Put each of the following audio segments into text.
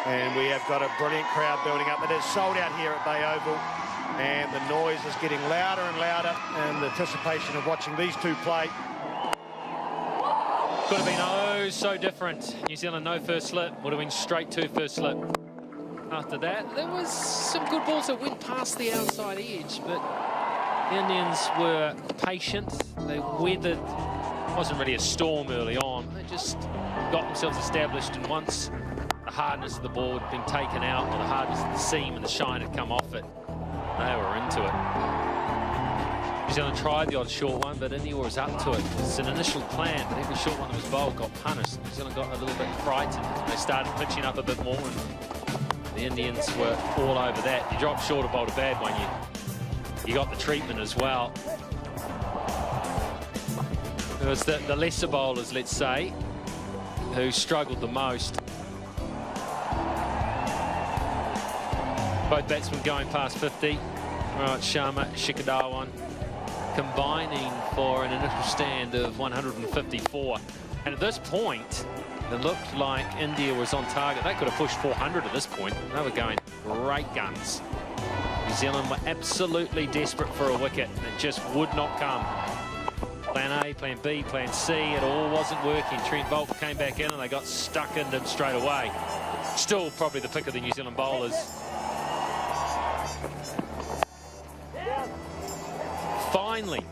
And we have got a brilliant crowd building up. It is sold out here at Bay Oval, and the noise is getting louder and louder in the anticipation of watching these two play. Could have been oh so different. New Zealand no first slip, would have been straight to first slip. After that, there was some good balls that went past the outside edge, but the Indians were patient. They weathered, it wasn't really a storm early on. They just got themselves established, and once the hardness of the ball had been taken out, or the hardness of the seam and the shine had come off it, they were into it. New Zealand tried the odd short one, but India was up to it. It was an initial plan, but every short one that was bowled got punished. New Zealand got a little bit frightened. They started pitching up a bit more, and the Indians were all over that. You drop short or bowled a bad one, you got the treatment as well. It was the lesser bowlers, let's say, who struggled the most. Both batsmen going past 50. Right, Sharma, Shikhar Dhawan combining for an initial stand of 154. And at this point, it looked like India was on target. They could have pushed 400 at this point. They were going great guns. New Zealand were absolutely desperate for a wicket. It just would not come. Plan A, plan B, plan C, it all wasn't working. Trent Boult came back in and they got stuck into him straight away. Still probably the pick of the New Zealand bowlers. Finally,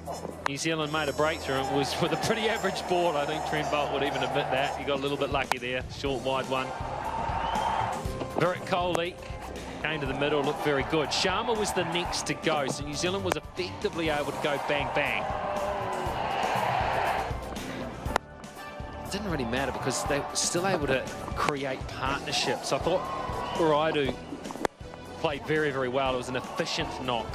New Zealand made a breakthrough. It was with a pretty average ball. I think Trent Boult would even admit that. He got a little bit lucky there. Short, wide one. Virat Kohli came to the middle, looked very good. Sharma was the next to go, so New Zealand was effectively able to go bang, bang. It didn't really matter because they were still able to create partnerships. I thought Raidu played very, very well. It was an efficient knock.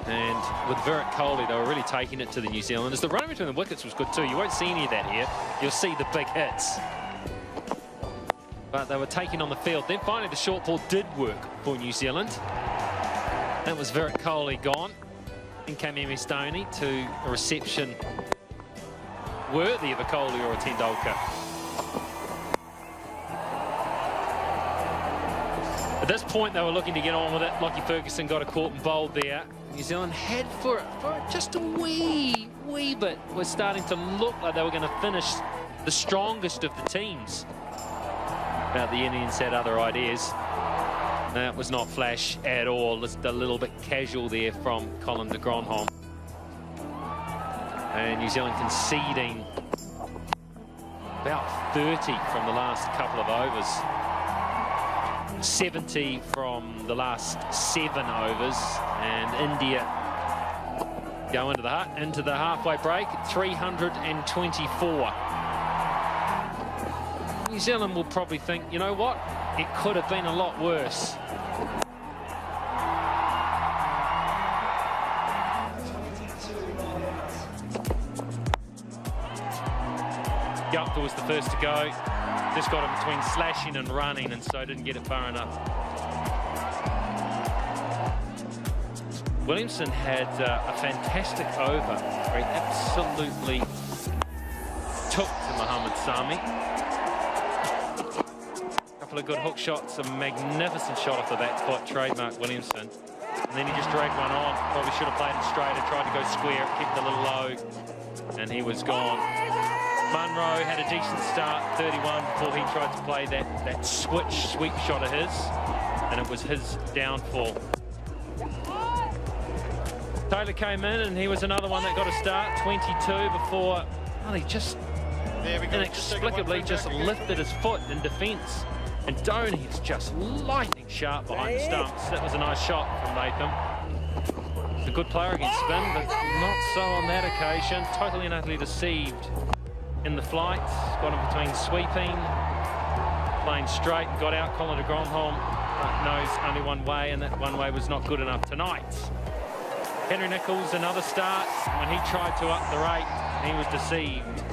And with Virat Kohli, they were really taking it to the New Zealanders. The run between the wickets was good too. You won't see any of that here. You'll see the big hits. But they were taking on the field. Then finally the short ball did work for New Zealand. That was Virat Kohli gone. And came MS Dhoni to a reception worthy of a Kohli or a Tendulkar. At this point, they were looking to get on with it. Lockie Ferguson got a caught and bowled there. New Zealand had for just a wee bit, was starting to look like they were going to finish the strongest of the teams. But the Indians had other ideas. That was not flash at all. Just a little bit casual there from Colin de Grandhomme. And New Zealand conceding about 30 from the last couple of overs. 70 from the last 7 overs, and India go into the halfway break, 324. New Zealand will probably think, you know what, it could have been a lot worse. Gupta was the first to go. Just got him between slashing and running, and so didn't get it far enough. Williamson had a fantastic over where he absolutely took to Mohammad Sami. A couple of good hook shots, a magnificent shot off the back foot, trademark Williamson. And then he just dragged one on. Probably should have played it straighter, tried to go square, kept it a little low, and he was gone. Munro had a decent start, 31, before he tried to play that switch sweep shot of his, and it was his downfall. Taylor came in, and he was another one that got a start, 22, before he just inexplicably just lifted his foot in defence. And Dhoni is just lightning sharp behind the stumps. That was a nice shot from Latham. He's a good player against spin, but not so on that occasion. Totally and utterly deceived in the flight. Got him between sweeping, playing straight, and got out. Colin de Grandhomme knows only one way, and that one way was not good enough tonight. Henry Nicholls, another start. When he tried to up the rate, he was deceived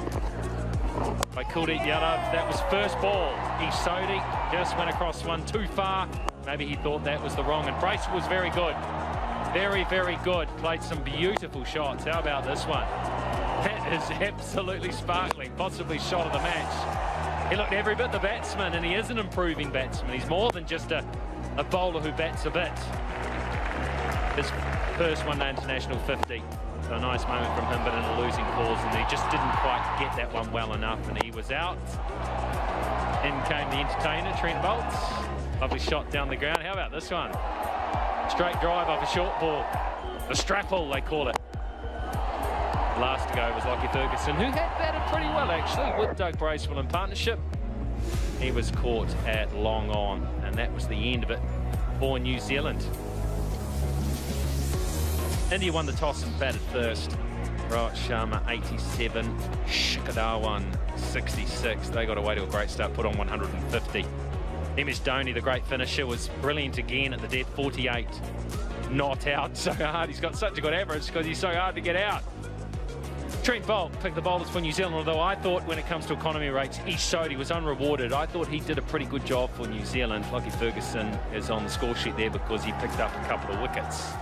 by Kuldeep Yadav. That was first ball. East Sodhi just went across one too far. Maybe he thought that was the wrong, and Bracewell was very good. Very, very good. Played some beautiful shots. How about this one? That is absolutely sparkling, possibly shot of the match. He looked every bit the batsman, and he is an improving batsman. He's more than just a bowler who bats a bit. His first one-day international 50. So a nice moment from him, but in a losing cause, and he just didn't quite get that one well enough, and he was out. In came the entertainer, Trent Boult. Lovely shot down the ground. How about this one? Straight drive off a short ball. The strapple, they call it. Last to go was Lockie Ferguson, who had batted pretty well, actually, with Doug Bracewell in partnership. He was caught at long on, and that was the end of it for New Zealand. India won the toss and batted first. Rohit Sharma 87, Shikhar Dhawan 66. They got away to a great start, put on 150. MS Dhoni, the great finisher, was brilliant again at the death, 48. Not out so hard. He's got such a good average because he's so hard to get out. Trent Boult picked the bowlers for New Zealand, although I thought when it comes to economy rates, he showed he was unrewarded. I thought he did a pretty good job for New Zealand. Lockie Ferguson is on the score sheet there because he picked up a couple of wickets.